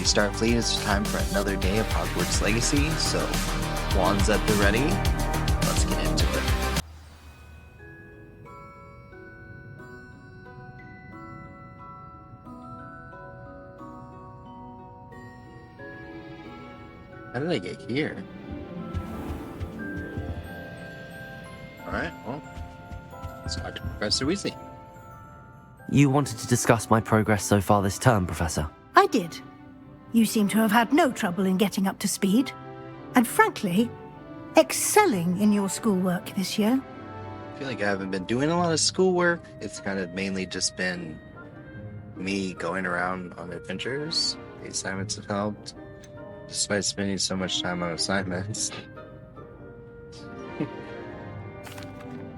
ready, Starfleet. It's time for another day of Hogwarts Legacy, so wands at the ready. Let's get into it. How did I get here? Alright, well, let's talk to Professor Weasley. You wanted to discuss my progress so far this term, Professor? I did. You seem to have had no trouble in getting up to speed. And frankly, excelling in your schoolwork this year. I feel like I haven't been doing a lot of schoolwork. It's kind of mainly just been me going around on adventures. The assignments have helped, despite spending so much time on assignments.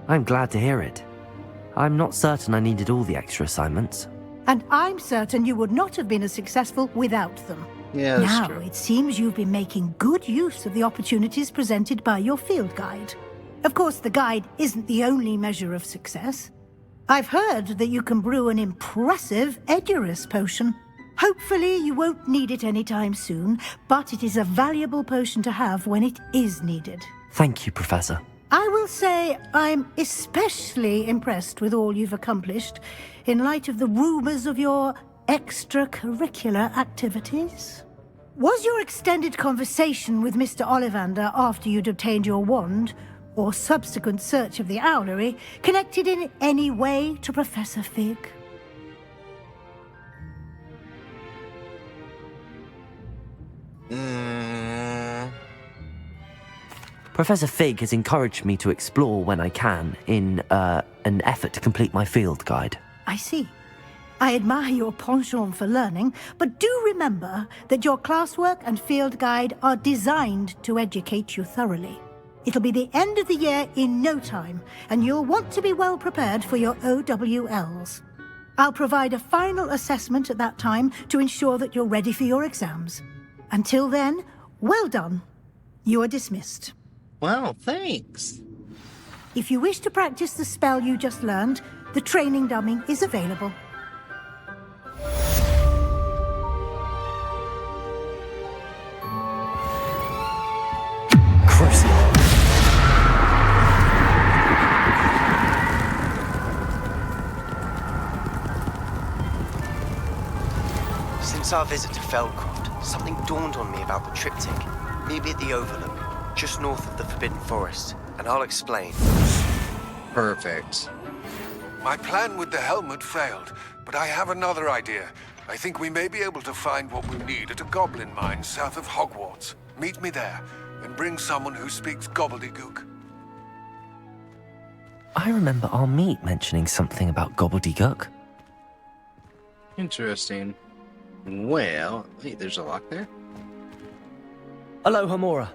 I'm glad to hear it. I'm not certain I needed all the extra assignments. And I'm certain you would not have been as successful without them. Yeah, that's now, true. it seems you've been making good use of the opportunities presented by your field guide. Of course, the guide isn't the only measure of success. I've heard that you can brew an impressive Edurus potion. Hopefully, you won't need it anytime soon, but it is a valuable potion to have when it is needed. Thank you, Professor. I will say I'm especially impressed with all you've accomplished in light of the rumors of your extracurricular activities. Was your extended conversation with Mr. Ollivander after you'd obtained your wand, or subsequent search of the owlery, connected in any way to Professor Fig? Professor Fig has encouraged me to explore when I can in an effort to complete my field guide. I see. I admire your penchant for learning, but do remember that your classwork and field guide are designed to educate you thoroughly. It'll be the end of the year in no time, and you'll want to be well prepared for your OWLs. I'll provide a final assessment at that time to ensure that you're ready for your exams. Until then, well done. You are dismissed. Wow, thanks. If you wish to practice the spell you just learned, the training dummy is available. Since our visit to Feldcroft, something dawned on me about the triptych. Maybe at the Overlook, just north of the Forbidden Forest, and I'll explain. Perfect. My plan with the helmet failed, but I have another idea. I think we may be able to find what we need at a goblin mine south of Hogwarts. Meet me there, and bring someone who speaks gobbledygook. I remember our meet mentioning something about gobbledygook. Interesting. Well, wait, there's a lock there? Aloha, Mora.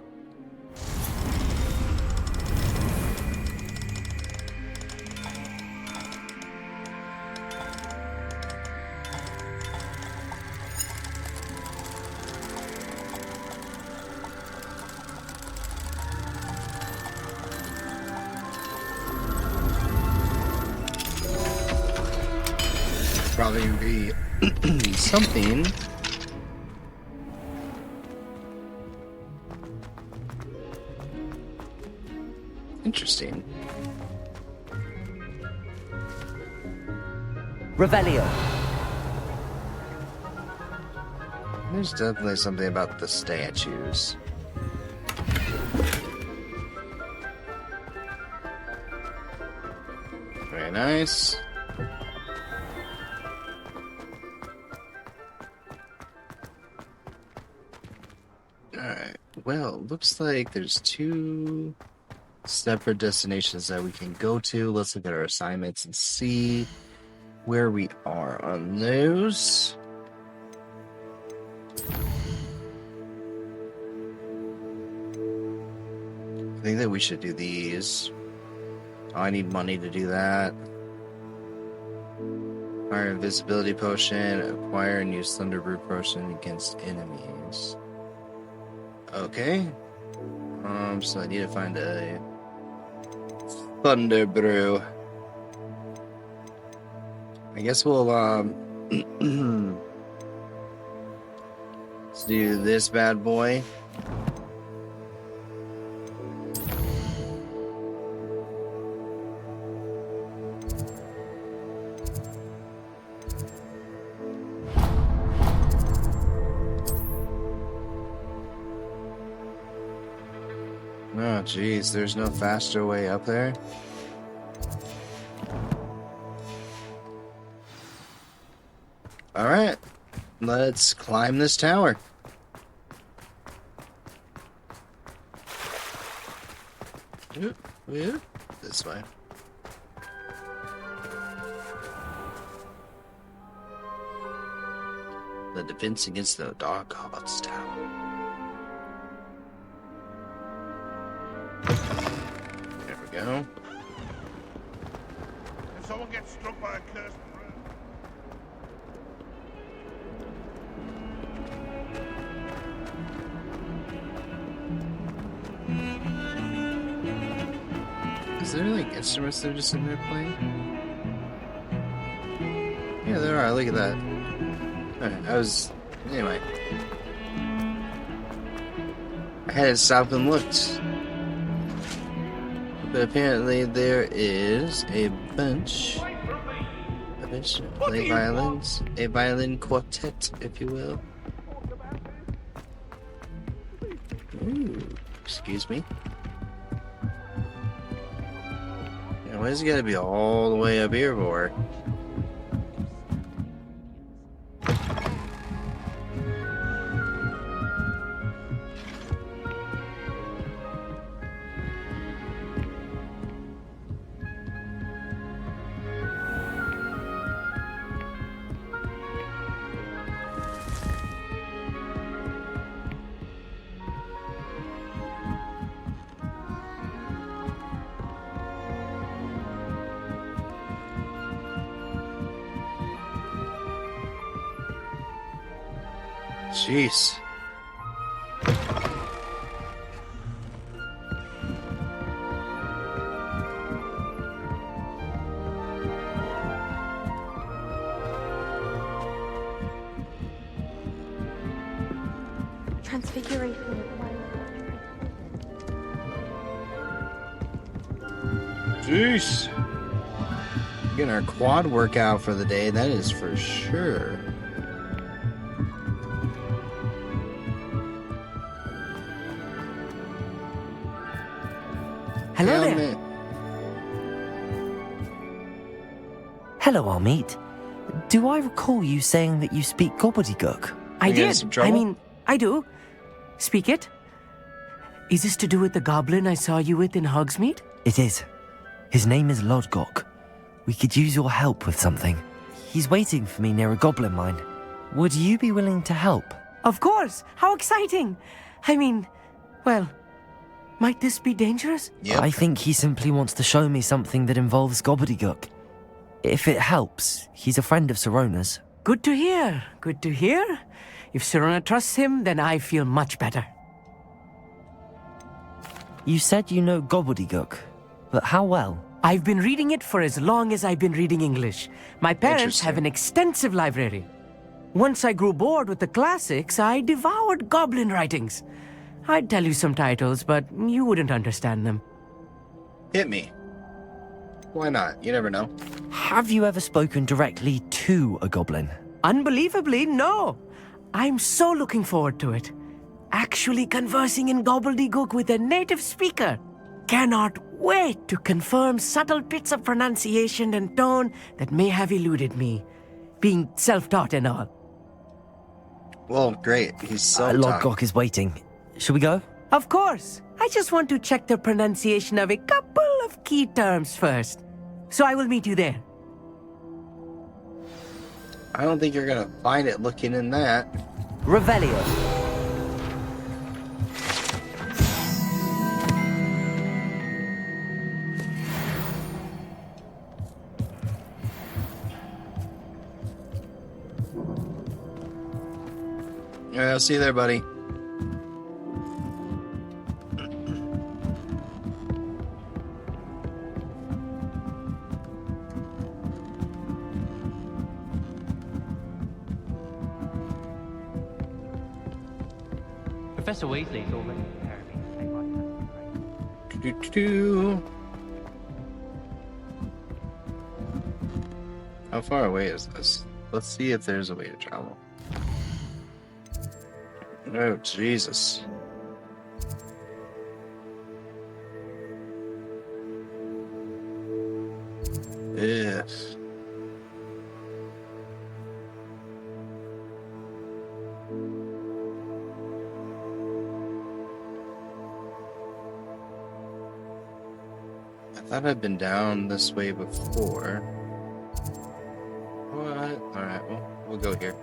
Probably be something. Interesting. Revelio. There's definitely something about the statues. Very nice. Alright, well, looks like there's two separate destinations that we can go to. Let's look at our assignments and see where we are on those. I think that we should do these. Oh, I need money to do that. Acquire invisibility potion. Acquire and use thunder brew potion against enemies. Okay. So I need to find a thunder brew. I guess we'll Let's do this bad boy. Oh, geez, there's no faster way up there. Alright, let's climb this tower. Oop, oop, this way. The defense against the Dark Hogwarts Tower. There we go. If someone gets struck by a cursed bird. Is there like instruments that are just in there playing? Yeah, there are. Look at that. Alright, anyway. I hadn't stopped and looked. But apparently there is a bunch to play violins. A violin quartet, if you will. Ooh, excuse me. Yeah, why does it gotta be all the way up here for? Jeez. Transfiguration. Jeez. Getting our quad workout for the day, that is for sure. Hello Yeah, there. man. Hello, Armeet. Do I recall you saying that you speak gobbledygook? I You get in did. some trouble? I mean, I do. Speak it. Is this to do with the goblin I saw you with in Hogsmeade? It is. His name is Lodgok. We could use your help with something. He's waiting for me near a goblin mine. Would you be willing to help? Of course. How exciting. I mean, well, might this be dangerous? Yep. I think he simply wants to show me something that involves gobbledygook. If it helps, he's a friend of Sorona's. Good to hear. Good to hear. If Serona trusts him, then I feel much better. You said you know gobbledygook, but how well? I've been reading it for as long as I've been reading English. My parents have Interesting. an extensive library. Once I grew bored with the classics, I devoured goblin writings. I'd tell you some titles, but you wouldn't understand them. Hit me. Why not? You never know. Have you ever spoken directly to a goblin? Unbelievably, no. I'm so looking forward to it. Actually conversing in gobbledygook with a native speaker. Cannot wait to confirm subtle bits of pronunciation and tone that may have eluded me, being self-taught and all. Well, great. He's so Lodgok is waiting. Shall we go? Of course. I just want to check the pronunciation of a couple of key terms first. So I will meet you there. I don't think you're gonna find it looking in that. Revelio. Yeah, I'll see you there, buddy. Professor Weasley's already preparing me to take my test. Do-do-do. How far away is this? Let's see if there's a way to travel. Oh, Jesus. Yeah. I thought I'd been down this way before. What? Alright, well, we'll go here.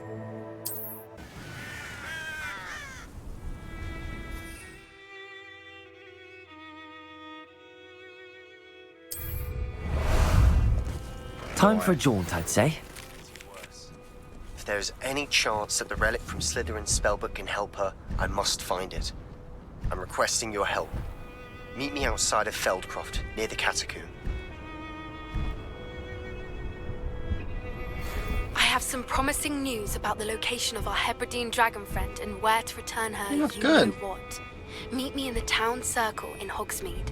Time for a jaunt, I'd say. Worse. If there is any chance that the relic from Slytherin's spellbook can help her, I must find it. I'm requesting your help. Meet me outside of Feldcroft, near the catacomb. I have some promising news about the location of our Hebridean dragon friend and where to return her. Oh, you good. know what. Meet me in the town circle in Hogsmeade.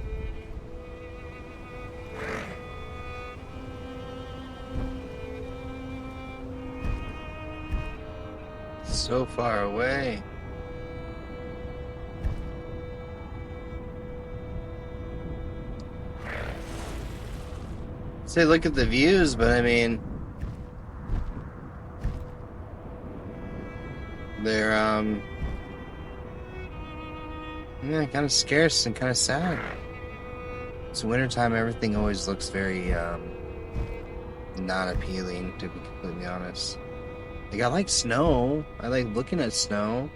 So far away. Say, look at the views, but I mean, they're yeah, kind of scarce and kind of sad. It's wintertime. Everything always looks very not appealing, to be completely honest. Like, I like snow. I like looking at snow,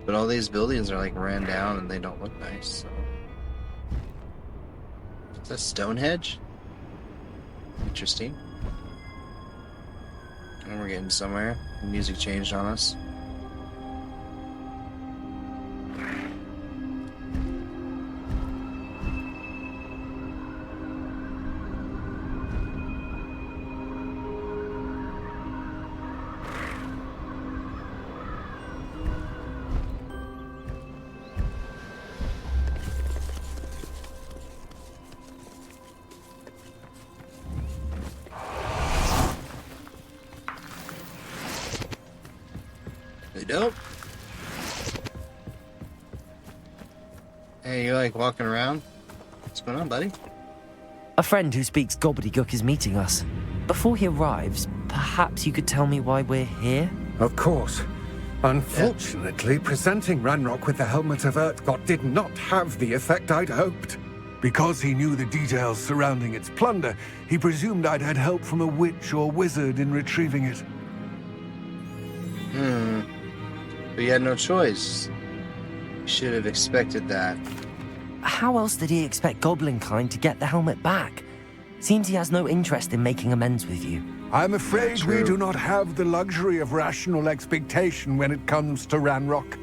but all these buildings are like ran down and they don't look nice. So. Is that Stonehenge? Interesting. And we're getting somewhere. The music changed on us. They don't. Hey, you like walking around? What's going on, buddy? A friend who speaks gobbledygook is meeting us. Before he arrives, perhaps you could tell me why we're here? Of course. Unfortunately, presenting Ranrock with the Helmet of Urtkot did not have the effect I'd hoped. Because he knew the details surrounding its plunder, he presumed I'd had help from a witch or wizard in retrieving it. But you had no choice. You should have expected that. How else did he expect Goblinkind to get the helmet back? Seems he has no interest in making amends with you. I'm afraid we True. do not have the luxury of rational expectation when it comes to Ranrock.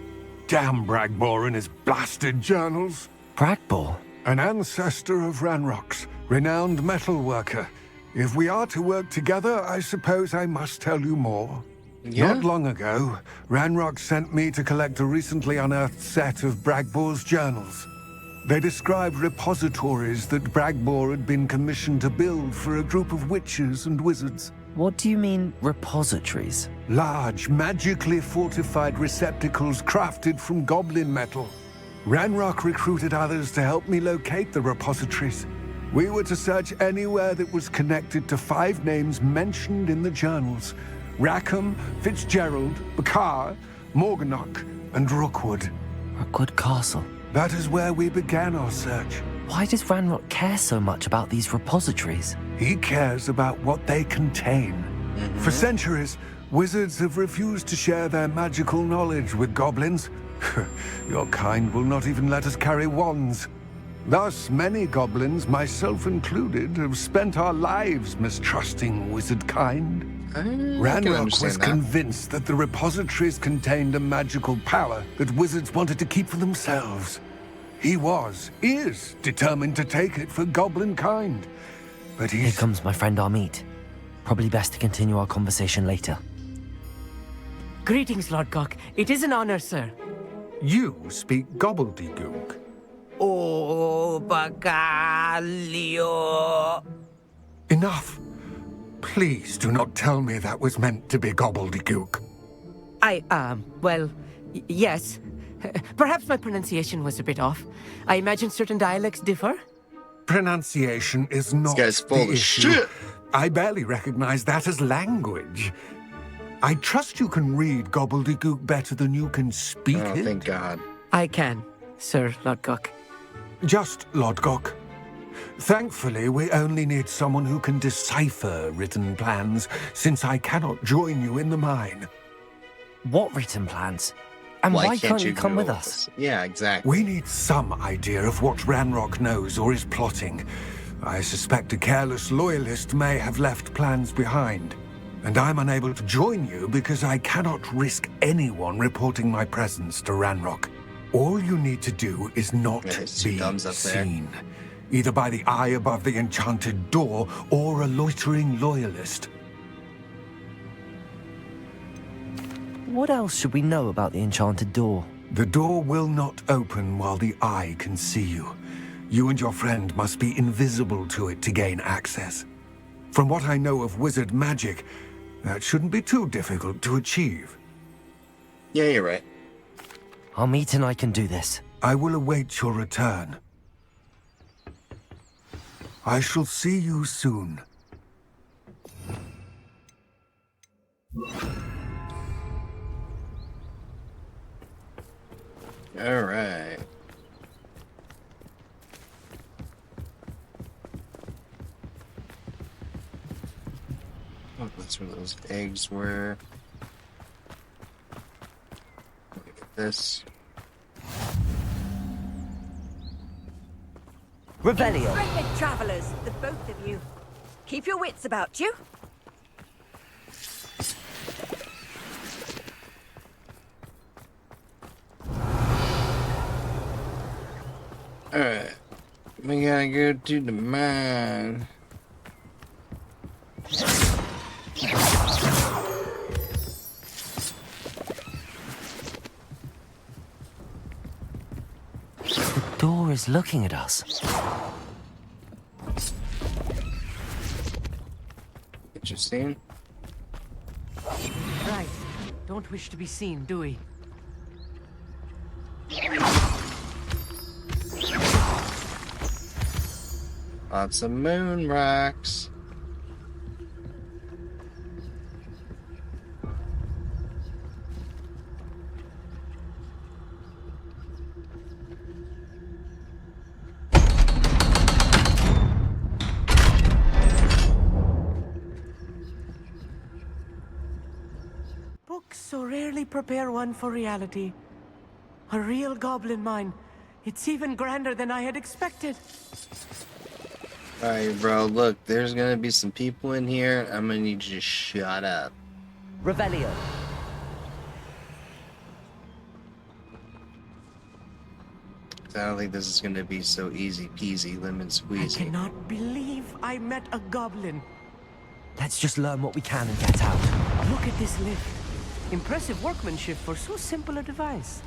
Damn Bragbor and his blasted journals. Bragbor? An ancestor of Ranrock's, renowned metal worker. If we are to work together, I suppose I must tell you more. Yeah? Not long ago, Ranrock sent me to collect a recently unearthed set of Bragbor's journals. They described repositories that Bragbor had been commissioned to build for a group of witches and wizards. What do you mean, repositories? Large, magically fortified receptacles crafted from goblin metal. Ranrock recruited others to help me locate the repositories. We were to search anywhere that was connected to 5 names mentioned in the journals: Rackham, Fitzgerald, Bakar, Morganach, and Rookwood. Rookwood Castle. That is where we began our search. Why does Ranrock care so much about these repositories? He cares about what they contain. For centuries, wizards have refused to share their magical knowledge with goblins. Your kind will not even let us carry wands. Thus, many goblins, myself included, have spent our lives mistrusting wizard kind. Ranrock was convinced that the repositories contained a magical power that wizards wanted to keep for themselves. He is determined to take it for goblin kind. But Here comes my friend Amit. Probably best to continue our conversation later. Greetings, Lord Gok. It is an honor, sir. You speak gobbledygook. Oh, bagaglio. Enough. Please do not tell me that was meant to be gobbledygook. Yes. Perhaps my pronunciation was a bit off. I imagine certain dialects differ. Pronunciation is not guy's full the of issue. shit. I barely recognize that as language. I trust you can read gobbledygook better than you can speak Oh, it. thank God. I can, Sir Lodgok. Just Lodgok. Thankfully, we only need someone who can decipher written plans, since I cannot join you in the mine. What written plans? And why can't you come go with us? Yeah, exactly. We need some idea of what Ranrock knows or is plotting. I suspect a careless loyalist may have left plans behind. And I'm unable to join you because I cannot risk anyone reporting my presence to Ranrock. All you need to do is not Yeah, there's two be thumbs up there. seen. Either by the eye above the enchanted door or a loitering loyalist. What else should we know about the enchanted door? The door will not open while the eye can see you. You and your friend must be invisible to it to gain access. From what I know of wizard magic, that shouldn't be too difficult to achieve. Yeah, you're right. Armit and I can do this. I will await your return. I shall see you soon. All right. Oh, that's where those eggs were. Look at this. Revelio. Big travelers, the both of you. Keep your wits about you. Alright. We gotta go to the mine. The door is looking at us. Interesting. Right. Don't wish to be seen, do we? Lots of moon rocks. Books so rarely prepare one for reality. A real goblin mine. It's even grander than I had expected. Alright, bro, look, there's gonna be some people in here. I'm gonna need you to shut up. Revelio. I don't think this is gonna be so easy peasy lemon I squeezy. cannot believe I met a goblin. Let's just learn what we can and get out. Look at this lift. Impressive workmanship for so simple a device.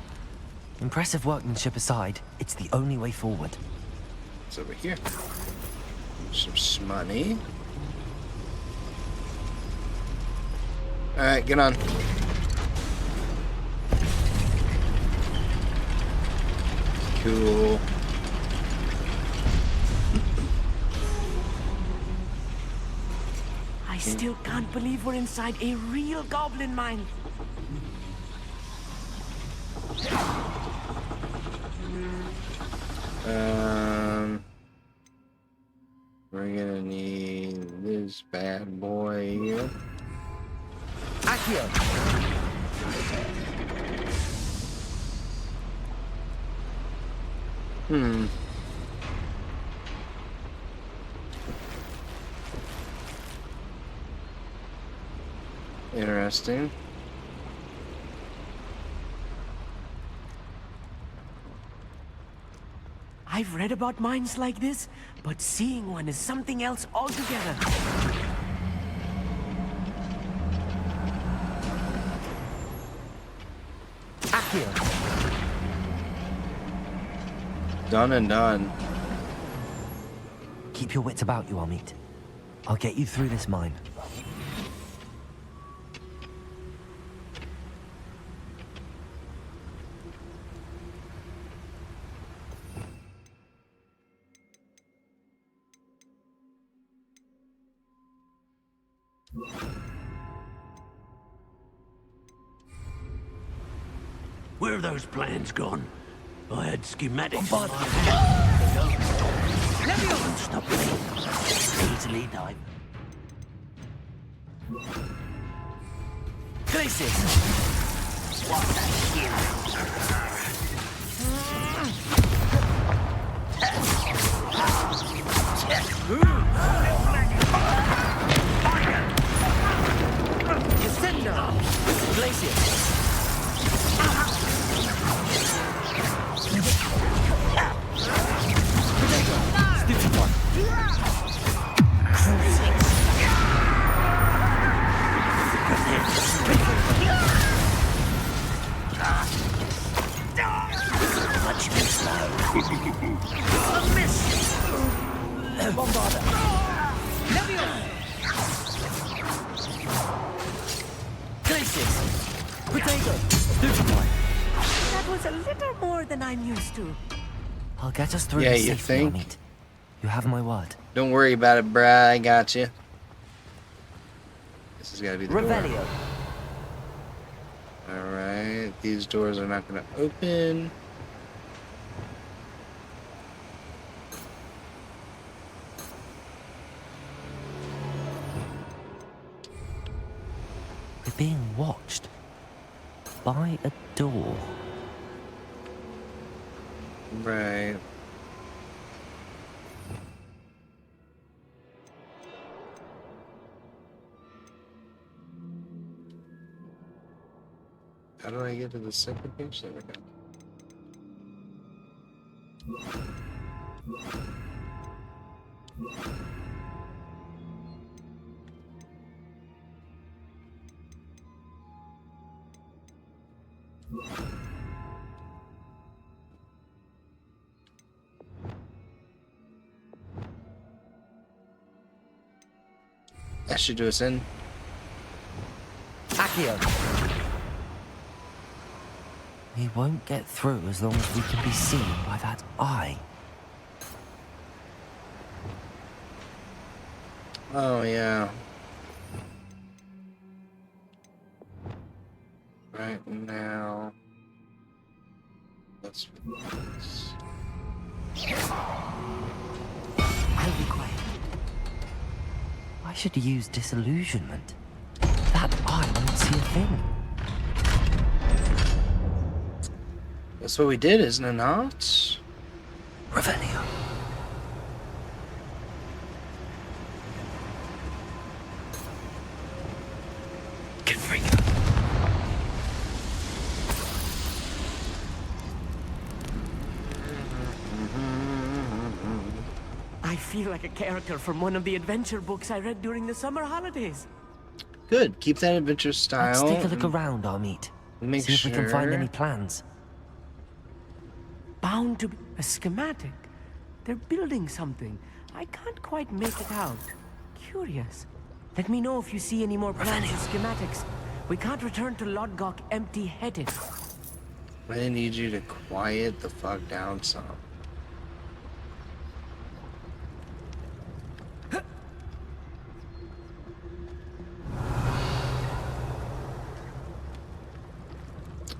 Impressive workmanship aside, it's the only way forward. It's over here. Some money. Alright, get on. Cool. I still can't believe we're inside a real goblin mine. We're gonna need this bad boy here. Accio. Interesting. I've read about mines like this, but seeing one is something else altogether. Accio. done and done. Keep your wits about you, Amit. I'll get you through this mine. Where have those plans gone? I had schematics. Don't stop me. Easily dive. Glacius! What a Descender! Glacius! Stupid one! much too slow. A miss! Bombarder! Glacius! Potato! Stupid one! That was a little more than I'm used to. I'll get us through Yeah, this you safely, think? Amit. You have my word. Don't worry about it, bruh. I got you. This has got to be the door. Revelio. Alright, these doors are not going to open. We're being watched. By a door. Right. How do I get to the second page? There we go. That should do us in. Accio! We won't get through as long as we can be seen by that eye. Oh, yeah. Right now. Let's. I'll be quiet. I should use disillusionment. That eye won't see a thing. That's what we did, isn't it not? Revelio. Confringo. I feel like a character from one of the adventure books I read during the summer holidays. Good. Keep that adventure style. Let's take a look around, Amit. Make See if we can find sure. any plans. Bound to be a schematic. They're building something. I can't quite make it out. Curious. Let me know if you see any more plans or schematics. We can't return to Lodgok empty-headed. I need you to quiet the fuck down some.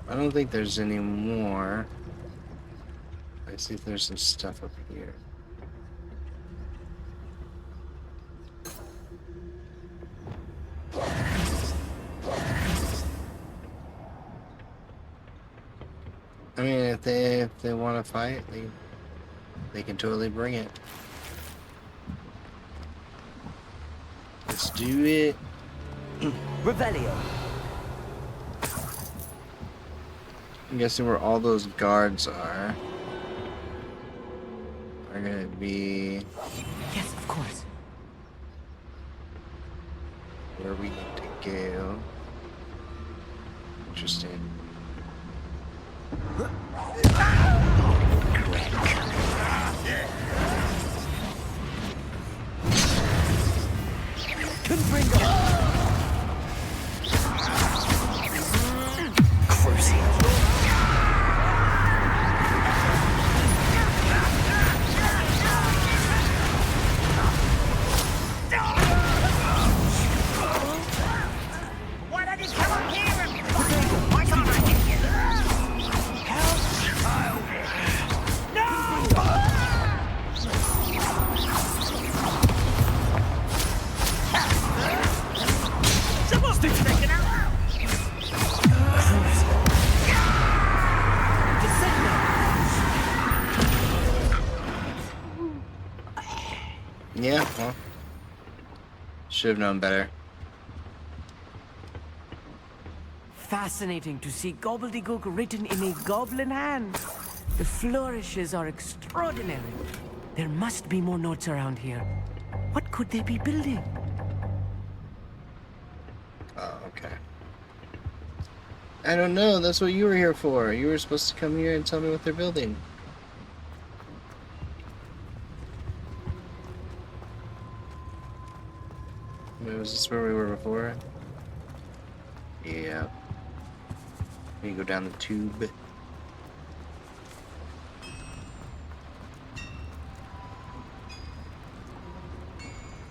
I don't think there's any more. I see if there's some stuff up here. I mean, if they want to fight, they can totally bring it. Let's do it. Revelio. I'm guessing where all those guards are gonna be Yes, of course. where we need to go. Interesting. Why don't you come up here and... Why can't I hit you? Help! No! Someone's been taken out! Yeah, well, should have known better. Fascinating to see gobbledygook written in a goblin hand. The flourishes are extraordinary. There must be more notes around here. What could they be building? Oh, okay. I don't know. That's what you were here for. You were supposed to come here and tell me what they're building. Wait, was this where we were before? Yeah. You go down the tube.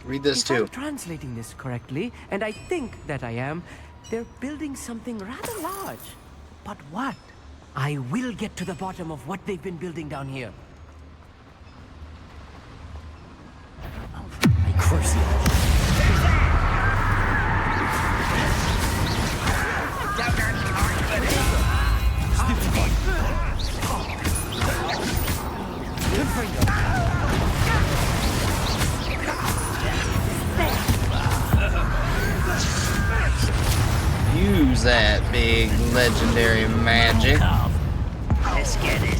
Read this If too. I'm translating this correctly, and I think that I am, they're building something rather large. But what? I will get to the bottom of what they've been building down here. Use that big legendary magic. Let's get it.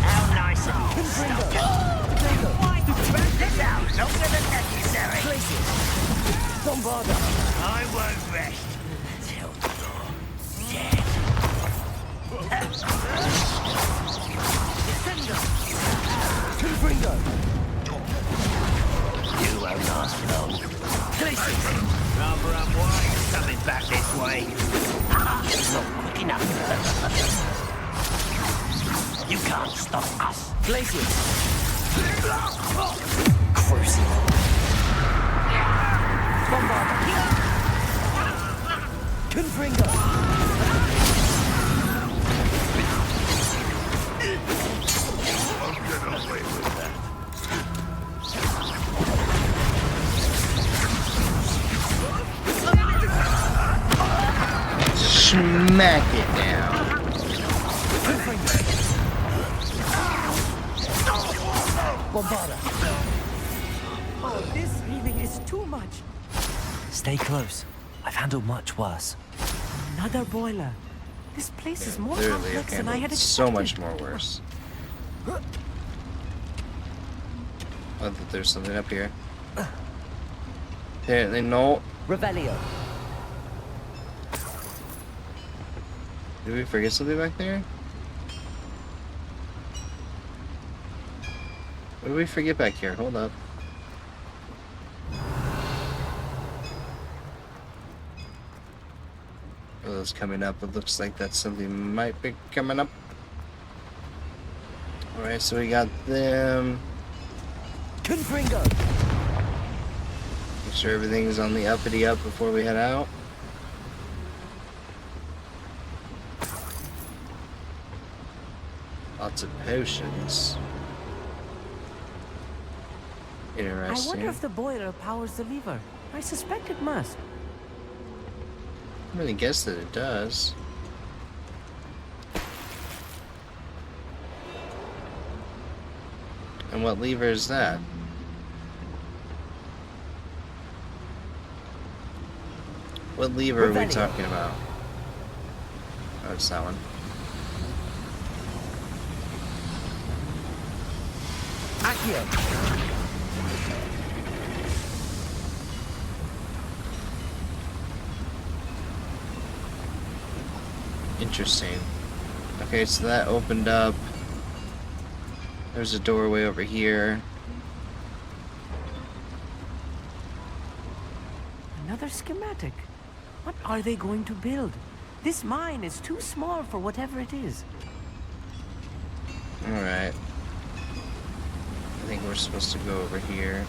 How nice and Burn this out longer than necessary. Don't bother. I won't rest till you're dead. You won't last long. Rather unwise coming back this way. Not quick enough. You can't stop us. Places. Crucible. Confringo. Smack it down. Oh, this really is too much. Stay close. I've handled much worse. Another boiler. This place is more Literally, complex okay, than I had but expected. so much more worse. Oh, that there's something up here. Apparently, no. Revelio. Did we forget something back there? What did we forget back here? Hold up. Oh, that's coming up. It looks like that's something might be coming up. Alright, so we got them. Confringo. Make sure everything's on the uppity up before we head out. Lots of potions. Interesting. I wonder if the boiler powers the lever. I suspect it must. I'm gonna guess that it does. And what lever is that? What lever are we talking about? Oh, it's that one. Accio. Interesting. Okay, so that opened up. There's a doorway over here. Another schematic. What are they going to build? This mine is too small for whatever it is. Alright. I think we're supposed to go over here.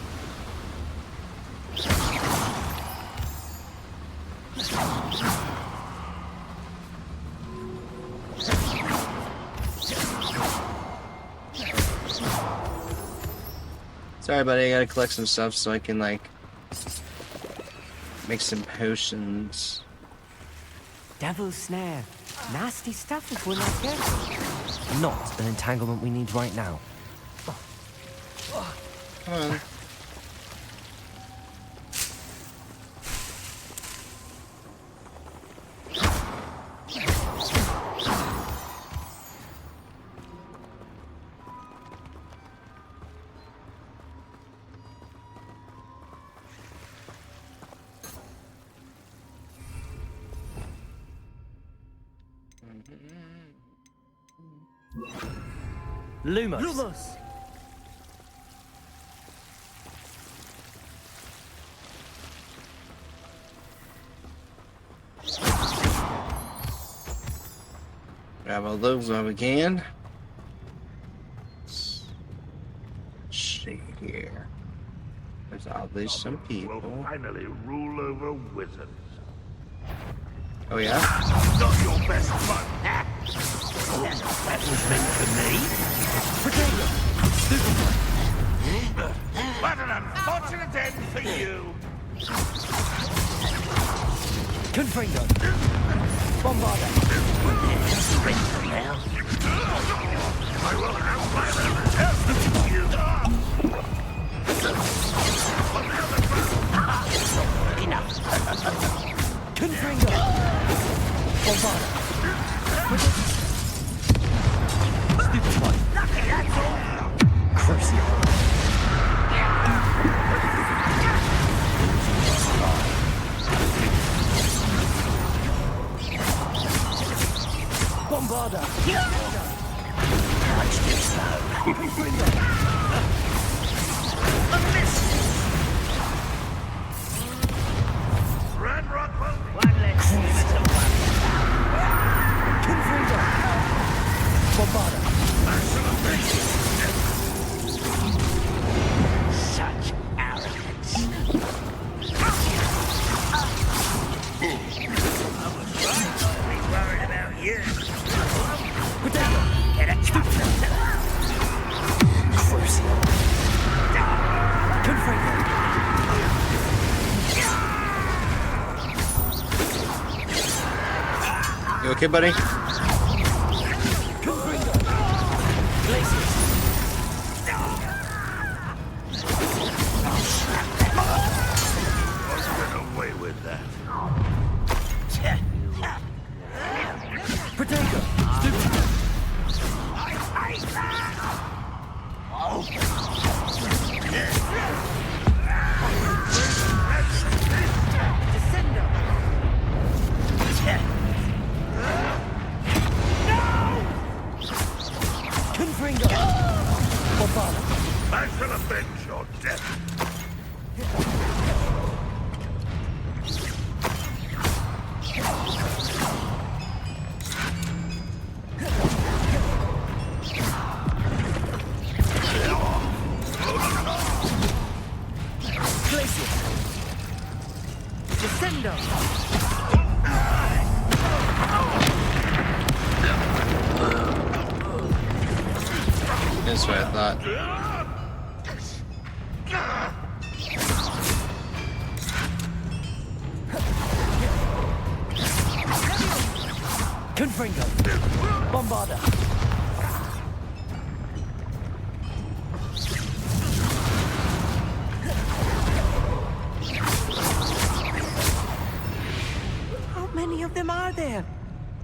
Sorry, buddy, I gotta collect some stuff so I can, like, make some potions. Devil's snare. Nasty stuff if we're not careful. Not an entanglement we need right now. Come on. Lumos. Lumos! Grab all those when we can. See here. There's obviously some people. We'll finally rule over wizards. Oh yeah? Not your best fun. That was meant for me. What an unfortunate end for you. Confringo! Bombarda! I will have my revenge. You. Enough! Confringo! Bombarda! Stupid one! Lucky, that's all! Crucio! Bombarda! Much too slow. A miss! Red Rockwell. One less thing to worry about. Confringo! Bombarda! Such arrogance. I was right not to be worried about you. Potato! Get a chance. Crucio! Confringo! You okay, buddy? Confringo! Glacius! Get away with that. Potato! Descendo! Confringo! Bombarda! I shall avenge your death. Glacius! Descendo! That's what I thought. Confringo! Bombarda! How many of them are there?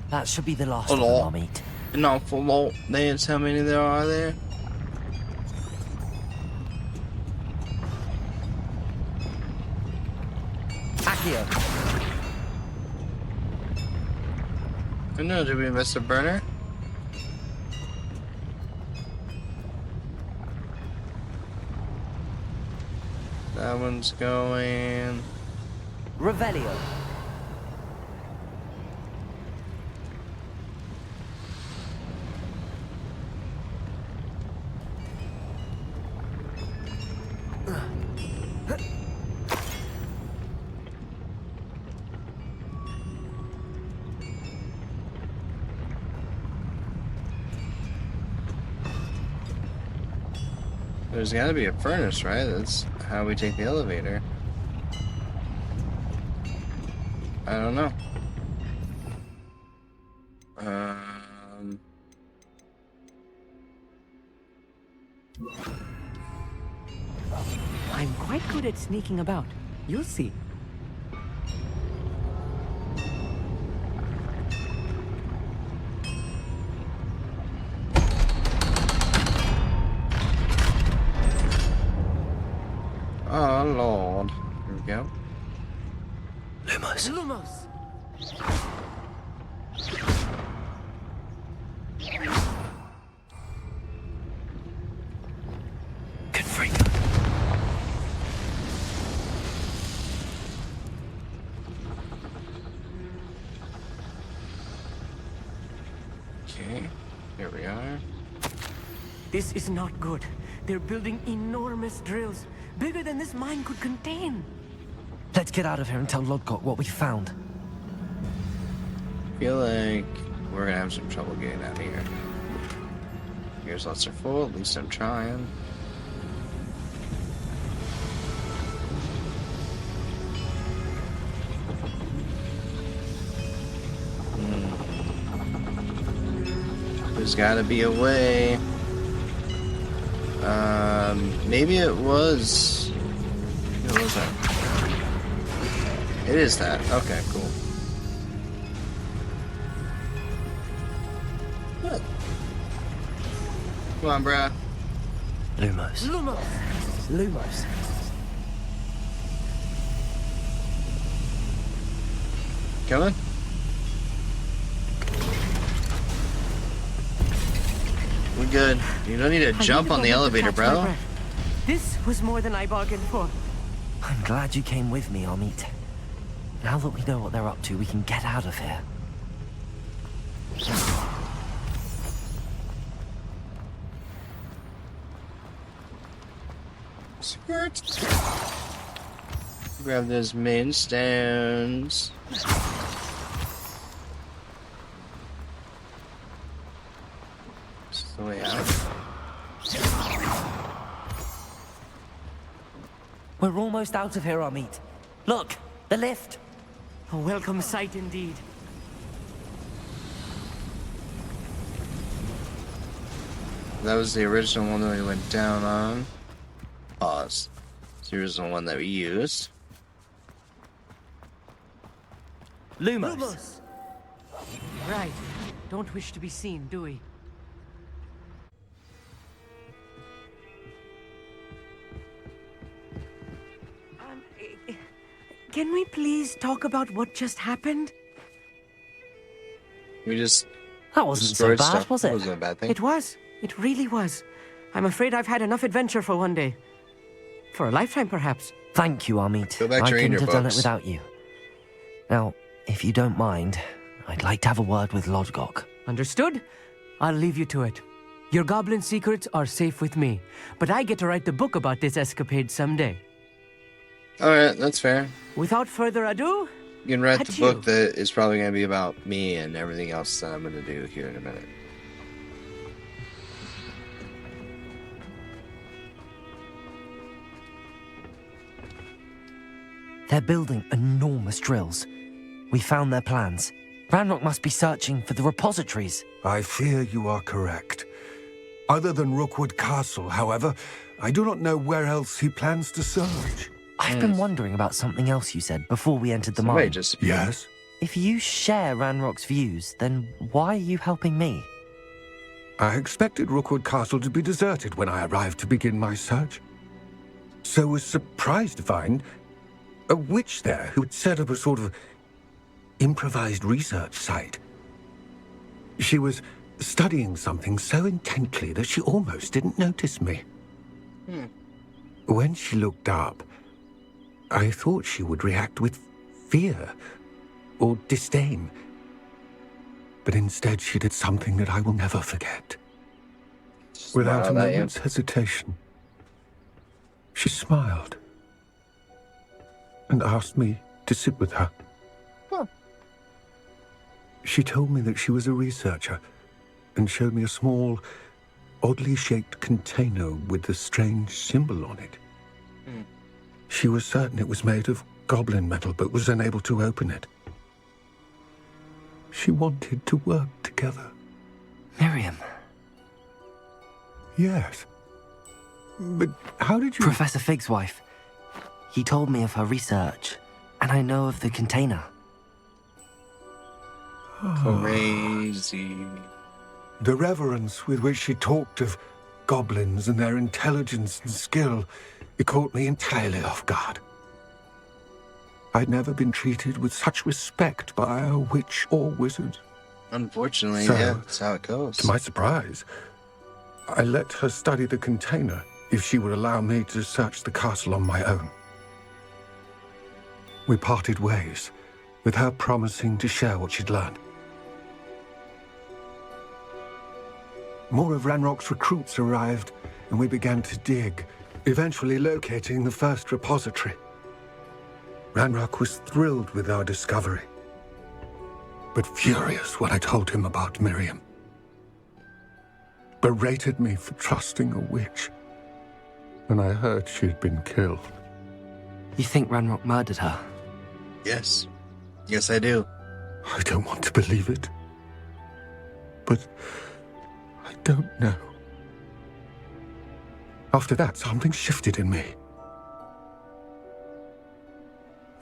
That should be the last A of them lot. I'll meet. An awful lot. That's how many there are there. Accio! I know, did we miss a burner? That one's going Revelio. There's gotta be a furnace, right? That's how we take the elevator. I don't know. I'm quite good at sneaking about. You'll see. Oh, Lord. Here we go. Lumos. Lumos! Confringo. Okay, here we are. This is not good. They're building enormous drills, bigger than this mine could contain. Let's get out of here and tell Lodgok what we found. I feel like we're gonna have some trouble getting out of here. Gears lots are full, at least I'm trying. There's gotta be a way. Maybe it was... What was that? It is that. Okay, cool. What? Come on, bruh. Lumos. Lumos! Lumos. Coming? We're good. You don't need to jump on the elevator, bro. This was more than I bargained for. I'm glad you came with me, Amit. Now that we know what they're up to, we can get out of here. Skirt. Grab those main stones. This is the way out. We're almost out of here, Amit. Look, the lift. A welcome sight indeed. That was the original one that we went down on. Pause. It's the original one that we used. Lumos. Lumos! Right. Don't wish to be seen, do we? Can we please talk about what just happened? We just That wasn't so destroyed bad, stuff. was That it? wasn't a bad thing. It was. It really was. I'm afraid I've had enough adventure for one day. For a lifetime, perhaps. Thank you, Amit. Go back I to reading couldn't your have done it books. without you. Now, if you don't mind, I'd like to have a word with Lodgok. Understood? I'll leave you to it. Your goblin secrets are safe with me, but I get to write the book about this escapade someday. Alright, that's fair. Without further ado, You can write the Adieu. book that is probably going to be about me and everything else that I'm going to do here in a minute. They're building enormous drills. We found their plans. Ranrock must be searching for the repositories. I fear you are correct. Other than Rookwood Castle, however, I do not know where else he plans to search. I've been wondering about something else you said before we entered the Somebody mine. just... Yes? If you share Ranrock's views, then why are you helping me? I expected Rookwood Castle to be deserted when I arrived to begin my search. So was surprised to find a witch there who had set up a sort of improvised research site. She was studying something so intently that she almost didn't notice me. When she looked up, I thought she would react with fear or disdain. But instead, she did something that I will never forget. Without a Smiled at you. moment's hesitation, she smiled and asked me to sit with her. Huh. She told me that she was a researcher and showed me a small, oddly shaped container with a strange symbol on it. She was certain it was made of goblin metal, but was unable to open it. She wanted to work together. Miriam. Yes. But how did you... Professor Fig's wife. He told me of her research, and I know of the container. Crazy. The reverence with which she talked of goblins and their intelligence and skill, it caught me entirely off guard. I'd never been treated with such respect by a witch or wizard. Unfortunately, So, yeah, that's how it goes. To my surprise, I let her study the container if she would allow me to search the castle on my own. We parted ways, with her promising to share what she'd learned. More of Ranrock's recruits arrived, and we began to dig, eventually locating the first repository. Ranrock was thrilled with our discovery, but furious when I told him about Miriam. Berated me for trusting a witch, and I heard she'd been killed. You think Ranrock murdered her? Yes. Yes, I do. I don't want to believe it, but I don't know. After that, something shifted in me.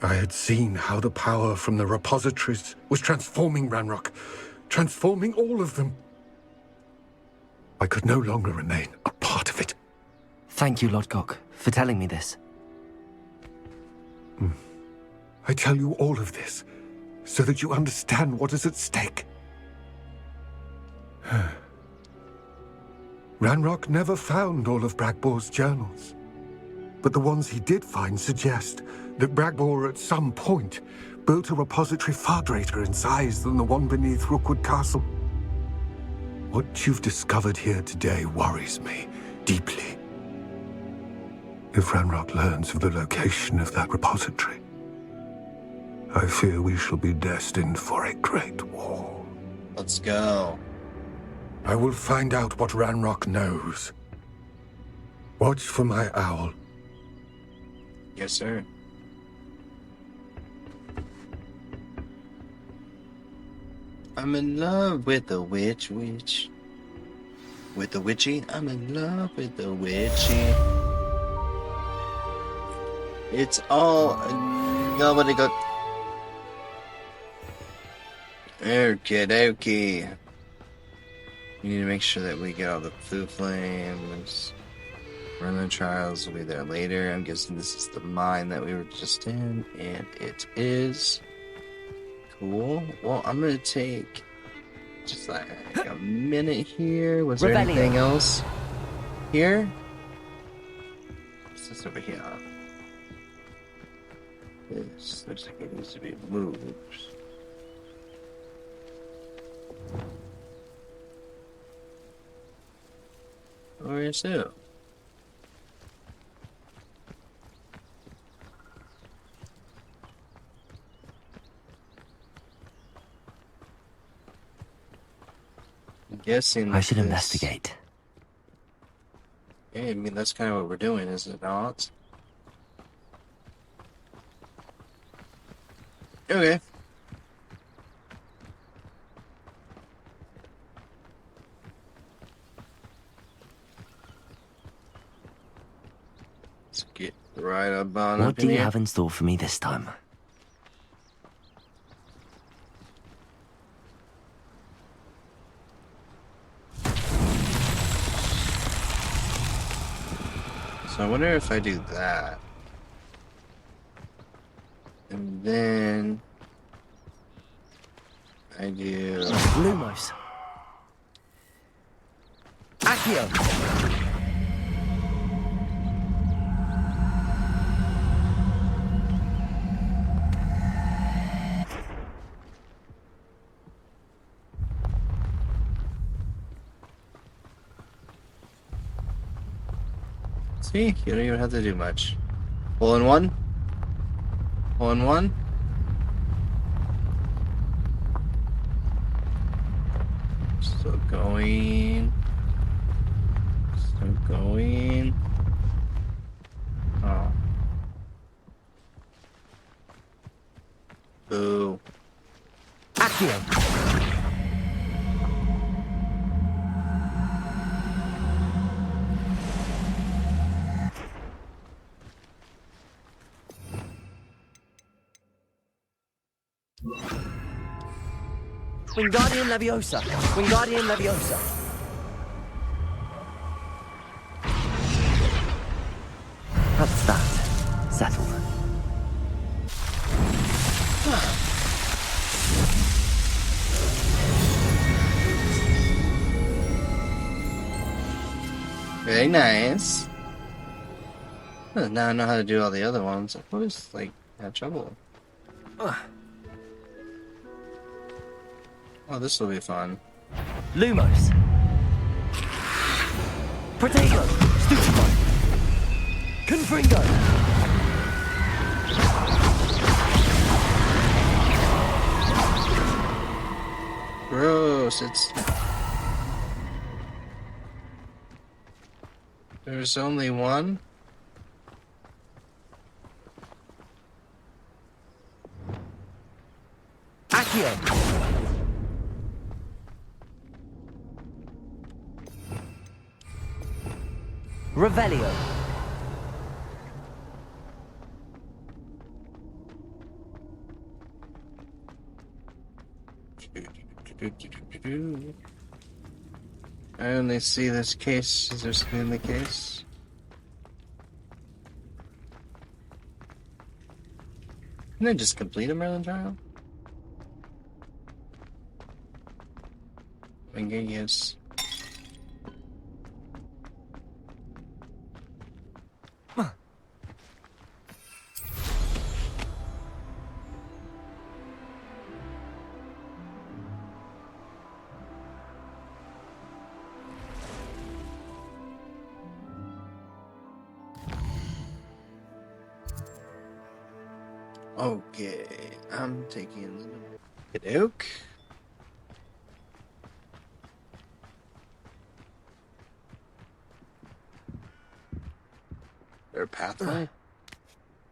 I had seen how the power from the repositories was transforming Ranrock, transforming all of them. I could no longer remain a part of it. Thank you, Lodgok, for telling me this. I tell you all of this so that you understand what is at stake. Ranrock never found all of Bragbor's journals, but the ones he did find suggest that Bragbor at some point built a repository far greater in size than the one beneath Rookwood Castle. What you've discovered here today worries me deeply. If Ranrock learns of the location of that repository, I fear we shall be destined for a great war. Let's go. I will find out what Ranrock knows. Watch for my owl. Yes, sir. I'm in love with the witch. With the witchy? I'm in love with the witchy. It's all nobody got. Okie dokie. We need to make sure that we get all the foo flames. Running trials will be there later. I'm guessing this is the mine that we were just in, and it is. Cool. Well, I'm gonna take just like a minute here. Was there anything else here? What's this over here? This looks like it needs to be moved. Where is it? I'm guessing I should this- investigate. Yeah, I mean, that's kind of what we're doing, is it not? Okay. Let's get right up on What up do in you here. have in store for me this time? So I wonder if I do that. And then I do Lumos. Accio. See, you don't even have to do much. Hole in one. Hole in one. Still going. Still going. Oh. Boo. Accio. Wingardium Leviosa. Wingardium Leviosa. That's that. Settled. Very nice. Now I know how to do all the other ones. I always had trouble. Oh, this will be fun. Lumos. Protego. Stupefy. Confringo. Gross. There's only one? Accio. Revelio. I only see this case. Is there something in the case? Can I just complete a Merlin trial? Yes. Okay, I'm taking it oak. There a pathway?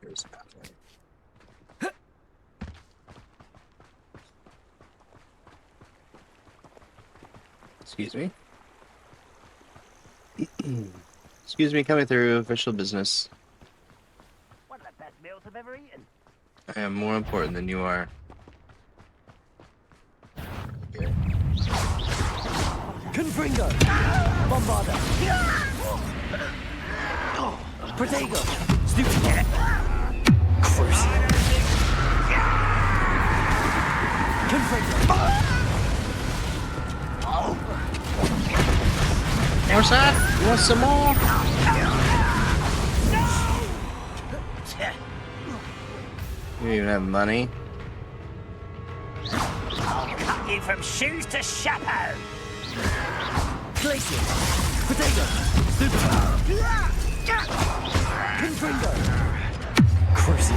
There's a pathway. Excuse me. Excuse me, coming through official business. One of the best meals I've ever eaten. I am more important than you are. Okay. Confringo. Bombarda. Protego. Stupefy. Cruise. Confringo. What's that? You want some more? You don't even have money. I'll cut you from shoes to chapeau. Glacier. Protego. Stupefy. Confringo. Cruise.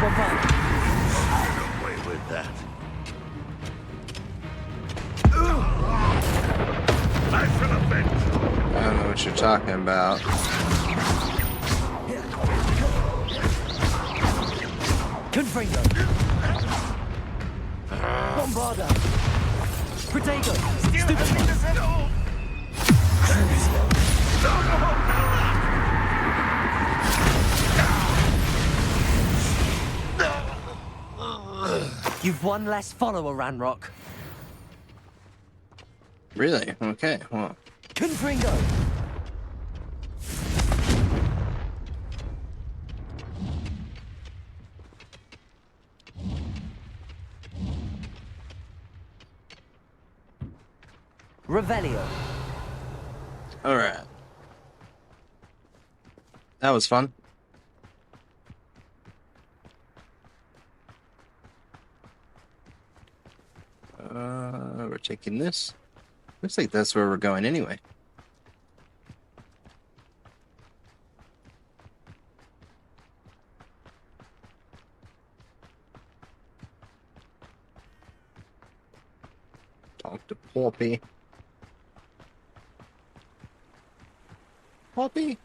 Bombarda. Get away with that. I don't know what you're talking about. Confringo. Bombarda. Protego. Stupefy. You've one less follower, Ranrock. Really? Okay, well. Confringo. Revelio. Alright. That was fun. We're taking this. Looks like that's where we're going anyway. Talk to Poppy. Poppy?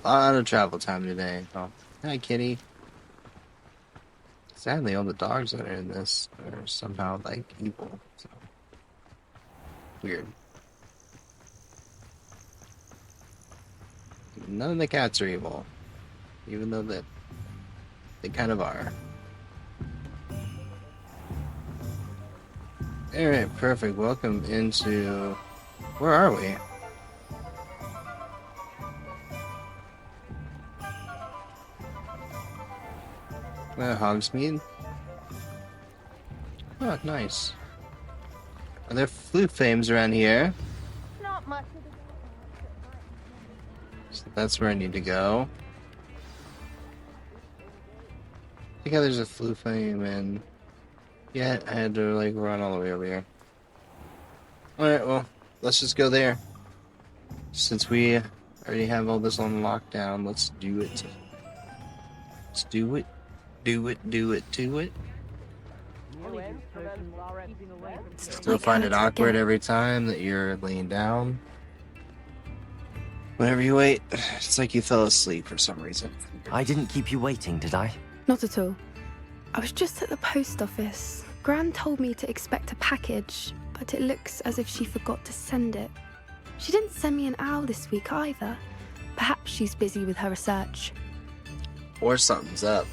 A lot of travel time today. Oh, hi, kitty. Sadly, all the dogs that are in this are somehow, like, evil. So. Weird. None of the cats are evil. Even though that they kind of are. Alright, perfect. Welcome into... Where are we? Hogsmeade? Oh, nice. Are there flute flames around here? Not much. So that's where I need to go. I think there's a flute flame and... Yeah, I had to like run all the way over here. Alright, well, let's just go there. Since we already have all this on lockdown, let's do it. Let's do it. Do it, do it, do it. Still find it awkward every time that you're laying down. Whenever you wait, it's like you fell asleep for some reason. I didn't keep you waiting, did I? Not at all. I was just at the post office. Gran told me to expect a package, but it looks as if she forgot to send it. She didn't send me an owl this week either. Perhaps she's busy with her research. Or something's up.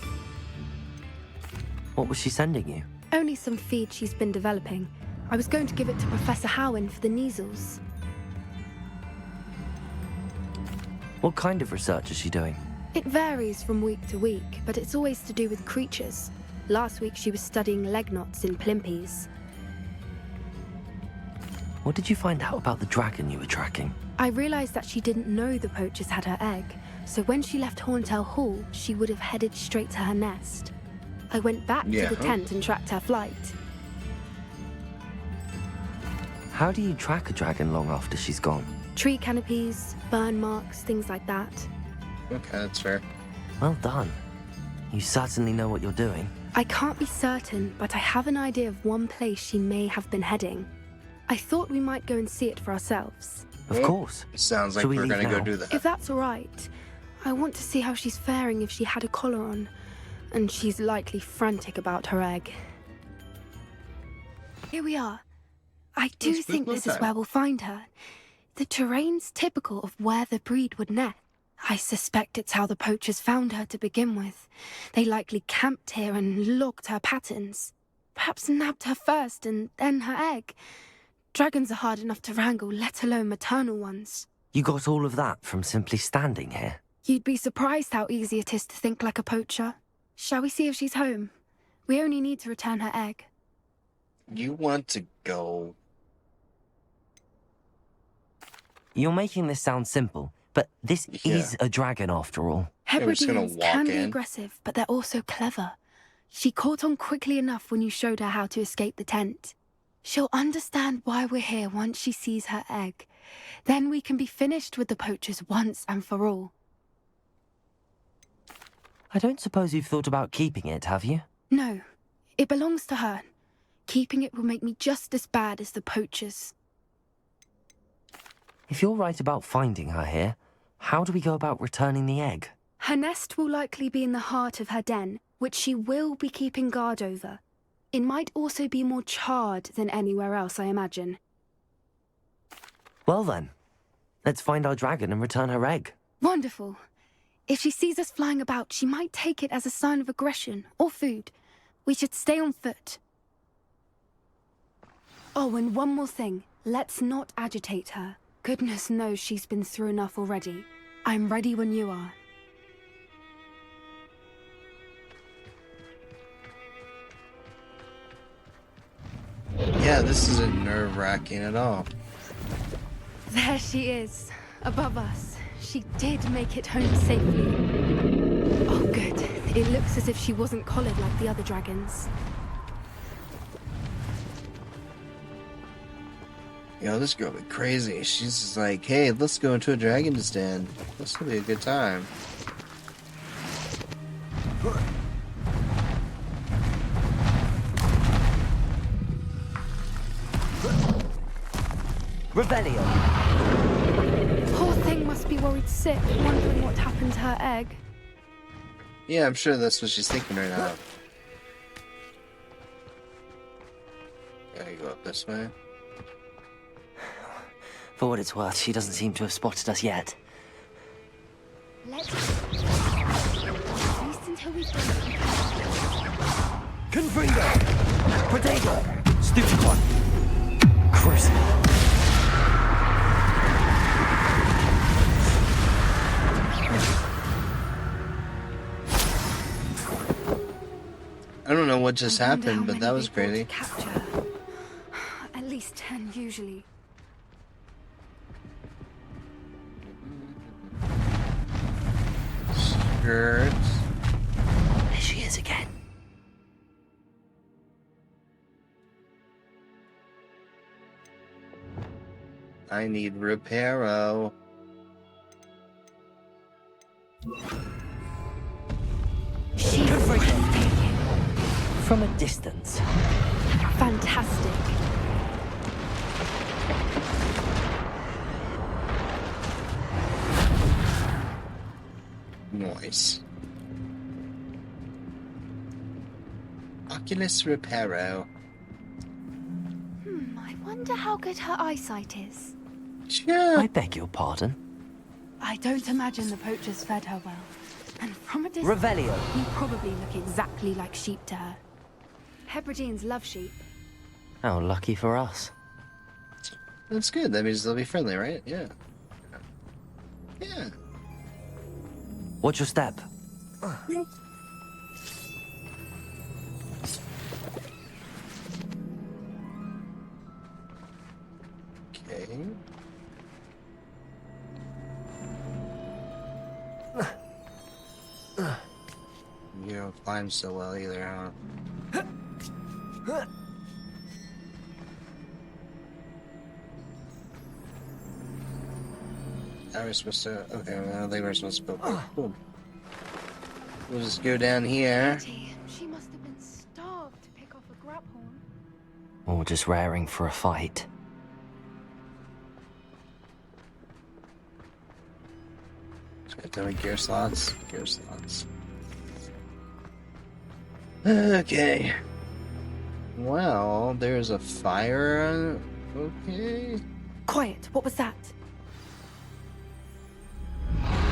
What was she sending you? Only some feed she's been developing. I was going to give it to Professor Howen for the measles. What kind of research is she doing? It varies from week to week, but it's always to do with creatures. Last week she was studying leg knots in plimpies. What did you find out about the dragon you were tracking? I realized that she didn't know the poachers had her egg, so when she left Horntail Hall, she would have headed straight to her nest. I went back to the tent and tracked her flight. How do you track a dragon long after she's gone? Tree canopies, burn marks, things like that. Okay, that's fair. Well done. You certainly know what you're doing. I can't be certain, but I have an idea of one place she may have been heading. I thought we might go and see it for ourselves. Of course. Sounds like we're gonna go do that. If that's all right, I want to see how she's faring if she had a collar on. And she's likely frantic about her egg. Here we are. I do think this is where we'll find her. The terrain's typical of where the breed would nest. I suspect it's how the poachers found her to begin with. They likely camped here and logged her patterns. Perhaps nabbed her first and then her egg. Dragons are hard enough to wrangle, let alone maternal ones. You got all of that from simply standing here? You'd be surprised how easy it is to think like a poacher. Shall we see if she's home? We only need to return her egg. You want to go? You're making this sound simple, but this is a dragon after all. Hebrideans can be aggressive, but they're also clever. She caught on quickly enough when you showed her how to escape the tent. She'll understand why we're here once she sees her egg. Then we can be finished with the poachers once and for all. I don't suppose you've thought about keeping it, have you? No. It belongs to her. Keeping it will make me just as bad as the poachers. If you're right about finding her here, how do we go about returning the egg? Her nest will likely be in the heart of her den, which she will be keeping guard over. It might also be more charred than anywhere else, I imagine. Well then, let's find our dragon and return her egg. Wonderful. If she sees us flying about, she might take it as a sign of aggression or food. We should stay on foot. Oh, and one more thing. Let's not agitate her. Goodness knows she's been through enough already. I'm ready when you are. Yeah, this isn't nerve-wracking at all. There she is, above us. She did make it home safely. Oh, good. It looks as if she wasn't collared like the other dragons. Yo, this girl be crazy. She's just like, hey, let's go into a dragon's den. This will be a good time. Rebellion. Poor thing must be worried sick, wondering what happened to her egg. Yeah, I'm sure that's what she's thinking right now. Gotta go up this way. For what it's worth, she doesn't seem to have spotted us yet. Let's... At least until we've done it. Confringo! Protego! Stupid one! Crucible! I don't know what just I wonder happened, how but that many was they brought crazy. to capture. At least 10 usually. Skirts. There she is again. I need reparo. She's breathtaking. From a distance. Fantastic. Nice. Oculus reparo. I wonder how good her eyesight is. Yeah. I beg your pardon. I don't imagine the poachers fed her well. And from a distance, Revelio. you probably look exactly like sheep to her. Hebrideans love sheep. How lucky for us. That's good. That means they'll be friendly, right? Yeah. Yeah. Watch your step. Okay. You don't climb so well either, huh? Are we supposed to? Okay, well, I don't think we're supposed to go. Boom. We'll just go down here. She must have been starved to pick off a graphorn. Or just raring for a fight. Let's get done with gear slots. Gear slots. Okay. Well, there's a fire. Okay. Quiet, what was that?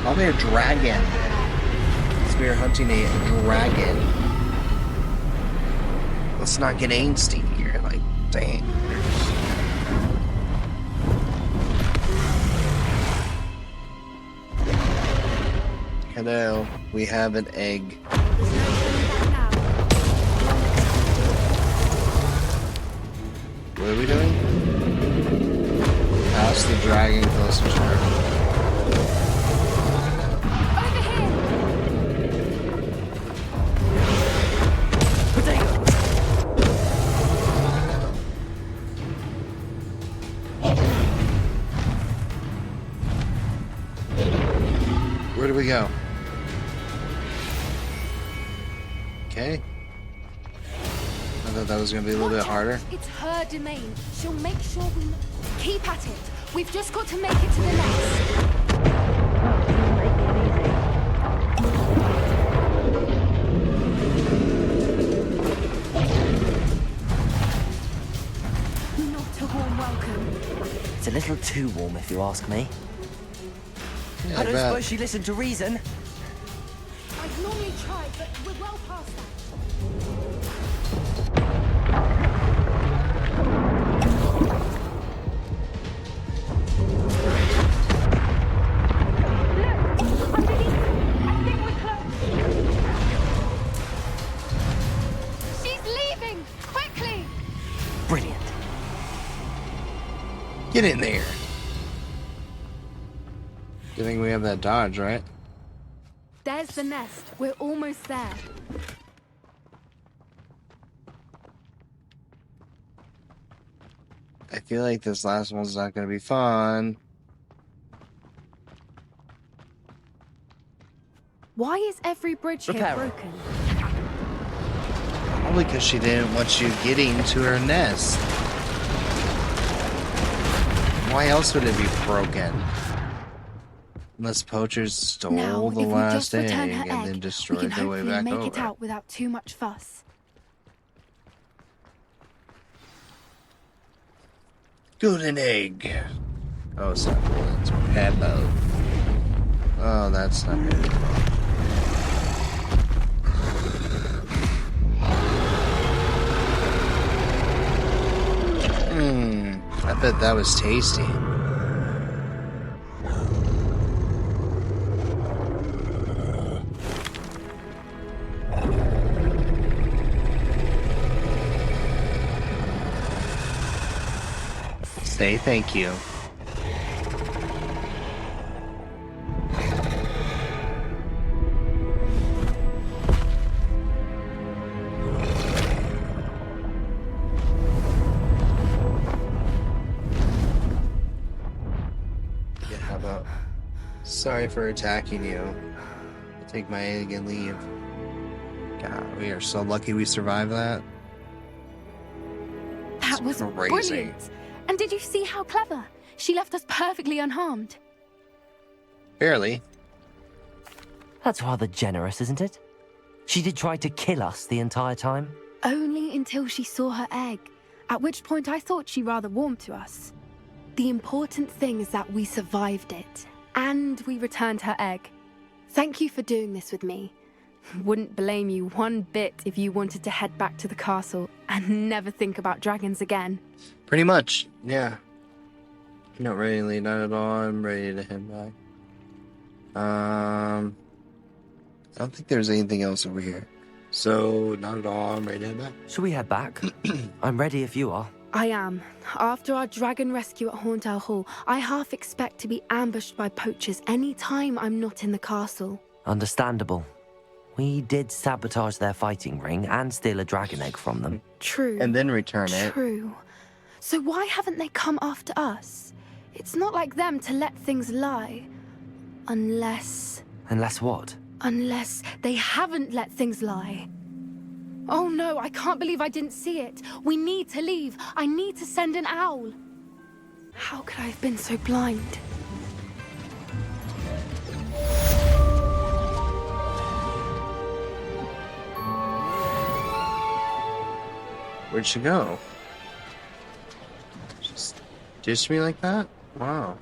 Probably a dragon. So we are hunting a dragon. Let's not get angsty here. Like, dang. Hello, we have an egg. What are we doing? Ask the dragon close to her. Where do we go? Okay. I thought that was going to be a little bit harder. It's her domain. She'll make sure we... Keep at it. We've just got to make it to the nest. Not a warm welcome. It's a little too warm, if you ask me. Yeah, I don't suppose she listened to reason. I'd normally try, but we're well past that. She's leaving! Quickly! Brilliant. Get in there. Good thing we have that dodge, right? There's the nest. We're almost there. I feel like this last one's not gonna be fun. Why is every bridge here Repair. broken? Probably because she didn't want you getting to her nest. Why else would it be broken? Unless poachers stole Now, the if we last just return egg her and egg, then we destroyed can their way hopefully back make over. it out without too much fuss. Golden egg. Oh, it's not golden. It's pebble. Oh, that's not good. I bet that was tasty. Say thank you. Yeah, how about? Sorry for attacking you. I'll take my egg and leave. God, we are so lucky we survived that. That was crazy. brilliant. And did you see how clever? She left us perfectly unharmed. Barely. That's rather generous, isn't it? She did try to kill us the entire time. Only until she saw her egg, at which point I thought she rather warmed to us. The important thing is that we survived it, and we returned her egg. Thank you for doing this with me. Wouldn't blame you one bit if you wanted to head back to the castle and never think about dragons again. Pretty much, yeah. Not really, not at all. I'm ready to head back. I don't think there's anything else over here. So, not at all. I'm ready to head back. Shall we head back? I'm ready if you are. I am. After our dragon rescue at Horndale Hall, I half expect to be ambushed by poachers any time I'm not in the castle. Understandable. We did sabotage their fighting ring and steal a dragon egg from them. True. And then return it. True. So why haven't they come after us? It's not like them to let things lie. Unless what? Unless they haven't let things lie. Oh no, I can't believe I didn't see it. We need to leave. I need to send an owl. How could I have been so blind? Where'd she go? Just ditched me like that? Wow.